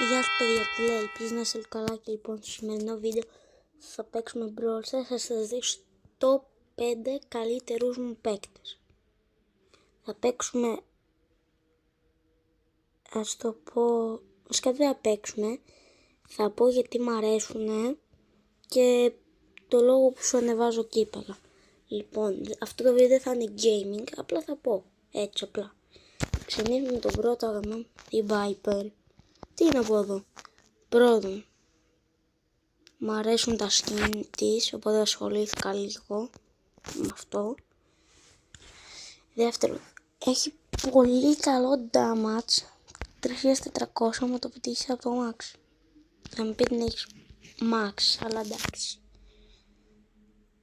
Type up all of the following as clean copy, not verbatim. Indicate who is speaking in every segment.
Speaker 1: Γεια σας παιδιά, τι λέει, ελπίζω να είστε όλοι καλά και λοιπόν στο σημερινό βίντεο θα παίξουμε Brawl Stars, θα σας δείξω το 5 καλύτερους μου παίκτες. Θα παίξουμε, ας το πω, βασικά δεν θα παίξουμε, θα πω γιατί μου αρέσουν και το λόγο που σου ανεβάζω κύπελα. Λοιπόν, αυτό το βίντεο θα είναι gaming, απλά θα πω, έτσι απλά. Ξεκινήσουμε με τον πρώτο αγώνα, τη Viper. Τι είναι από εδώ? Πρώτον, μου αρέσουν τα skin της, οπότε ασχολήθηκα λίγο με αυτό. Δεύτερον, έχει πολύ καλό damage, 3400 μου το πετύχει από το max. Θα μου πει την έχεις max, αλλά εντάξει.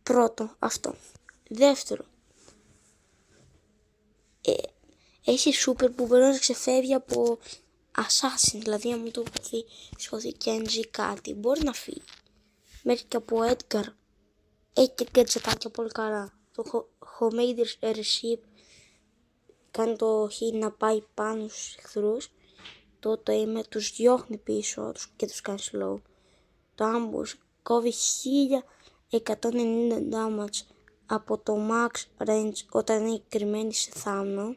Speaker 1: Πρώτο, αυτό. Δεύτερο, έχει super που μπορεί να ξεφεύγει από assassin, δηλαδή αν μου το πει σηκωθεί Kenji κάτι, μπορεί να φύγει. Μέχρι και από Edgar. Έχει και γκατζετάκια πολύ καλά. Το homemade receipt κάνει το χ να πάει πάνω στους εχθρούς. Το είμαι τους διώχνει πίσω και τους κάνει slow. Το ambush κόβει 1190 damage από το max range όταν είναι κρυμμένη σε θάμνο.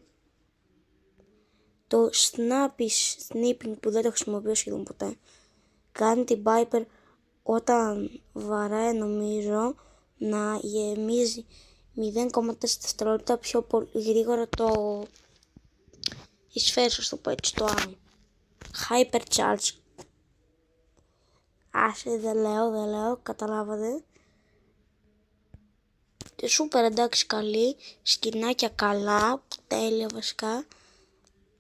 Speaker 1: Το snipping που δεν το χρησιμοποιώ σχεδόν ποτέ κάνει την Viper όταν βαράει, νομίζω να γεμίζει 0,4 δευτερόλεπτα πιο πολύ γρήγορα η σφαίρα, στο πω έτσι, το άμμο. Hypercharge. Άσε, δεν λέω, καταλάβατε. Σούπερ, εντάξει, καλή. Σκηνάκια καλά, τέλεια βασικά.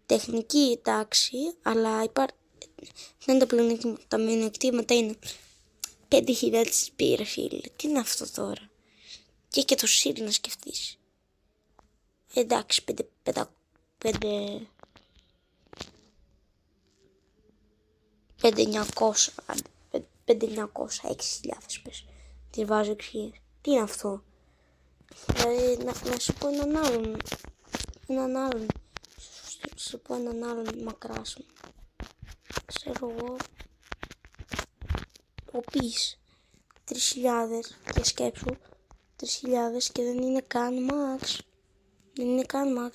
Speaker 1: Τεχνική εντάξει, αλλά δεν είναι το πλεονέκτημα. Τα μειονεκτήματα είναι 5.000 πήρε, φίλε. Τι είναι αυτό τώρα? Και το σύλλη να σκεφτείς. Εντάξει, 5.900, 6.000 πες. Τη βάζω 6.000. Τι είναι αυτό? Δηλαδή, να σου πω έναν άλλον. Σου πω έναν άλλον μακράσιμο. Ξέρω εγώ. Ο Πις. 3.000 και σκέψου. 3.000 και δεν είναι καν max.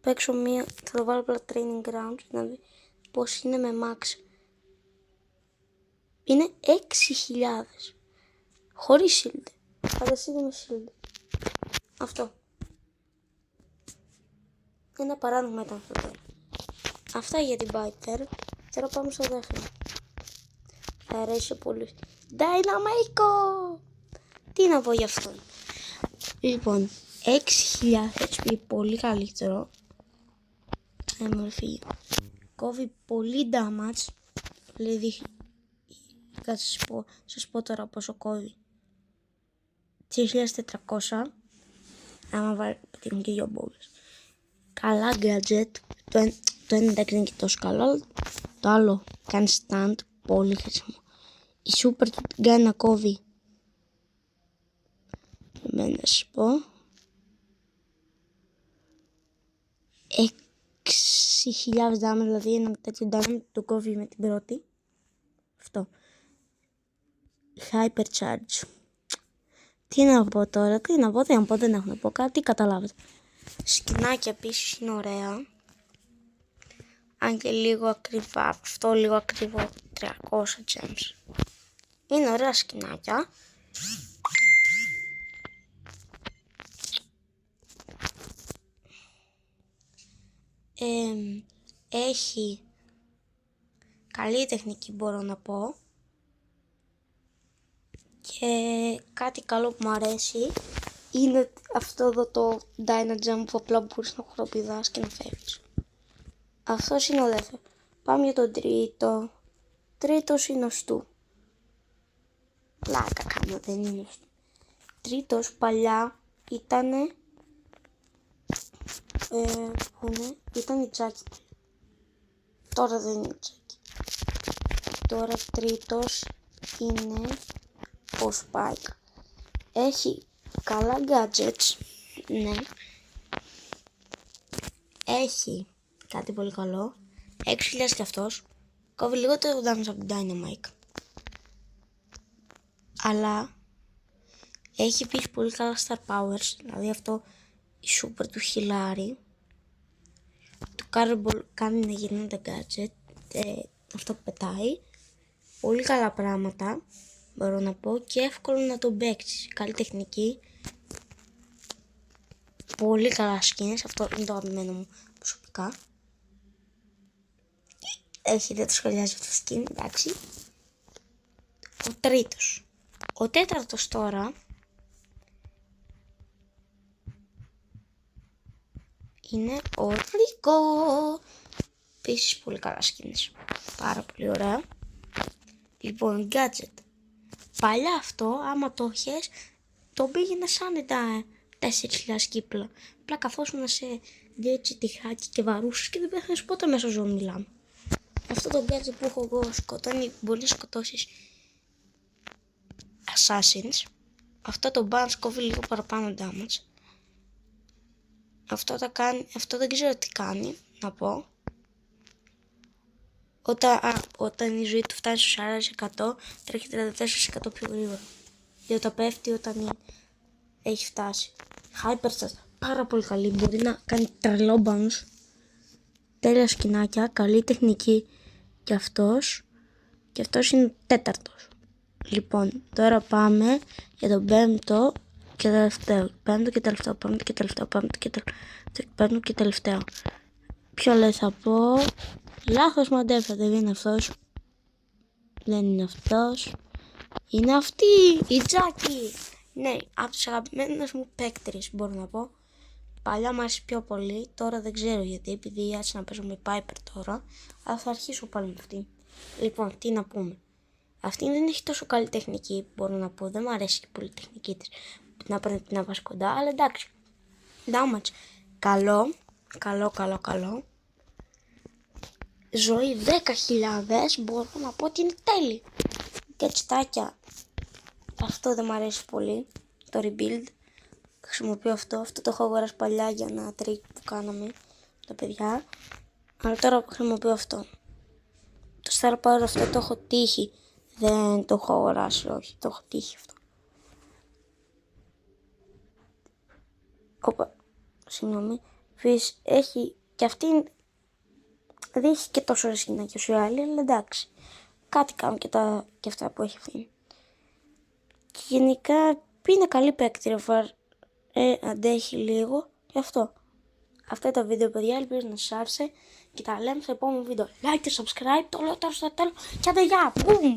Speaker 1: Παίξω μία, θα το βάλω απλά training ground να δει πως είναι με max. Είναι 6.000 χωρίς shield. Φανταστείτε με shield. Αυτό. Ένα παράδειγμα ήταν αυτό. Αυτά για την Viper. Τώρα πάμε στο δεύτερο. Θα αρέσει πολύ. Dynamico! Τι να πω γι' αυτό? Λοιπόν, 6.000 HP, πολύ καλύτερο. Μορφή. Κόβει πολύ damage. Δηλαδή, κάτσε σας πω τώρα πόσο κόβει. 3.400. Άμα βάλει την και δύο μπόλες. Καλά gadget. Το ένα εντάξει είναι και τόσο καλό. Το άλλο κάνει stand. Πολύ χρήσιμο. Η super του κάνει να κόβει. Να σου πω. 6.000 damage, δηλαδή ένα τέτοιο damage το κόβει με την πρώτη. Αυτό. Hypercharge. Τι να πω τώρα, δεν έχω να πω κάτι, καταλάβετε. Σκηνάκια επίσης είναι ωραία. Αν και λίγο ακριβά, αυτό λίγο ακριβό, 300 gems. Είναι ωραία σκηνάκια. Έχει καλή τεχνική, μπορώ να πω. Και κάτι καλό που μου αρέσει είναι αυτό εδώ το Dyna Jump που απλά μπορείς να χοροπηδάς και να φεύγεις. Αυτός είναι ο δεύτερος. Πάμε για τον τρίτο. Τρίτος είναι ο Στου. Πλάκα κάνω, δεν είναι ο Στου. Τρίτος παλιά ήτανε ήταν η Τζάκι. Τώρα δεν είναι η Τζάκι. Τώρα τρίτος είναι ο Spike. Έχει καλά gadgets. Ναι. Έχει κάτι πολύ καλό. 6.000 κι αυτός. Κόβει λίγο το damage από την Dynamite. Αλλά έχει επίσης πολύ καλά star powers, δηλαδή αυτό η super του χιλάρι. Το Carball κάνει να γίνεται gadget, αυτό που πετάει. Πολύ καλά πράγματα, μπορώ να πω, και εύκολο να το παίξεις. Καλή τεχνική. Πολύ καλά skins, αυτό είναι το αγαπημένο μου προσωπικά. Δεν το σχολιάζει αυτό το skin, εντάξει. Ο τρίτος. Ο τέταρτος τώρα είναι ο Ρίκο. Επίσης πολύ καλά skins. Πάρα πολύ ωραία. Λοιπόν, gadget. Παλιά αυτό, άμα το είχες, το πήγαινε σαν τα 4.000 κύπλα. Απλά καθόσουν σε δύο έτσι τυχάκι και βαρούσες και δεν πέθανες πότε μέσα ζωή μιλάμε. Αυτό το gadget που έχω εγώ σκοτώνει, μπορεί να σκοτώσεις assassins. Αυτό το bans κόβει λίγο παραπάνω damage. Αυτό δεν ξέρω τι κάνει, να πω. Όταν η ζωή του φτάνει στο 40% τρέχει 34% πιο γρήγορα. Και όταν πέφτει, όταν έχει φτάσει. Hypercharge, πάρα πολύ καλή, μπορεί να κάνει τρελό bounce. Τέλεια σκηνάκια, καλή τεχνική και αυτός. Και αυτός είναι τέταρτος. Λοιπόν, τώρα πάμε για τον πέμπτο και τελευταίο. Πέμπτο και τελευταίο, πέμπτο και τελευταίο, πέμπτο και τελευταίο. Ποιο λέει θα πω? Λάθος μαντέψατε, δεν είναι αυτός. Δεν είναι αυτός. Είναι αυτή, η Τζάκι. Ναι, από τους αγαπημένους μου παίκτρες μπορώ να πω. Παλιά μου άρεσε πιο πολύ, τώρα δεν ξέρω γιατί, επειδή άρχισα να παίζω με Piper τώρα. Αλλά θα αρχίσω πάλι με αυτή. Λοιπόν, τι να πούμε. Αυτή δεν έχει τόσο καλή τεχνική, μπορώ να πω. Δεν μου αρέσει και πολύ η τεχνική της. Να παίρνει την άβαση κοντά, αλλά εντάξει. Damage. Καλό. Ζωή 10.000, μπορώ να πω ότι είναι τέλειο. Και τσιτάκια. Αυτό δεν μου αρέσει πολύ. Το rebuild. Χρησιμοποιώ αυτό το έχω αγοράσει παλιά για ένα trick που κάναμε τα παιδιά. Αλλά τώρα χρησιμοποιώ αυτό. Το Star Power αυτό το έχω τύχει. Δεν το έχω αγοράσει, όχι, το έχω τύχει αυτό. Συγγνώμη. Επίσης έχει και αυτή. Δεν έχει και τόσο ρε σκηνάκια όσο οι άλλοι, αλλά εντάξει. Κάτι κάνουν και αυτά που έχει αυτή. Και γενικά είναι καλή παίκτη, αντέχει λίγο και αυτό. Αυτό είναι το βίντεο, παιδιά, ελπίζω να σας άρεσε και τα λέμε στο επόμενο βίντεο. Like και subscribe, το λέω τώρα στο τέλος και άντε γεια, boom!